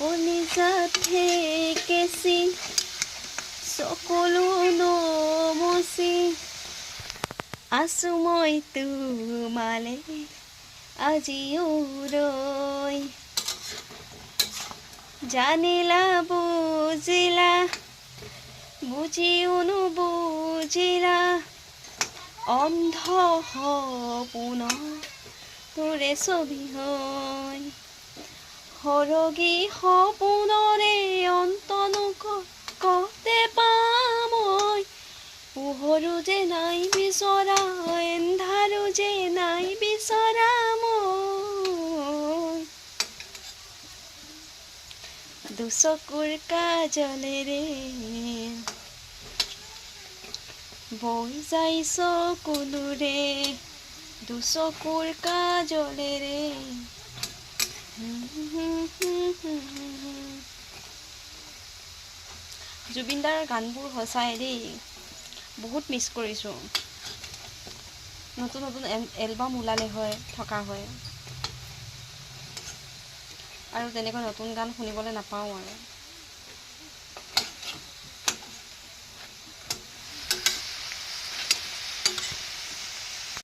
কলিজাতে কেঁচি সকলো নমচি আছো মই তোমালে আজিও ৰৈ জানিলা বুজিলা বুজিও নুবুজিলা অন্ধ সপোনৰ তোৰে ছবি হয় সৰগী সপোনৰে অন্তনো কতে পাম মই পোহৰো যে নাই বিচৰা এন্ধাৰো যে নাই বিচৰা মই দুচকুৰ কাজলেৰে বৈ যাই চকুলোৰে দুচকুৰ কাজলেৰে জুবিনদাৰ গানবোৰ সঁচাই দেই বহুত মিছ কৰিছোঁ নতুন নতুন এলবাম ওলালে হয় থকা হয় আৰু তেনেকৈ নতুন গান শুনিবলৈ নাপাওঁ আৰু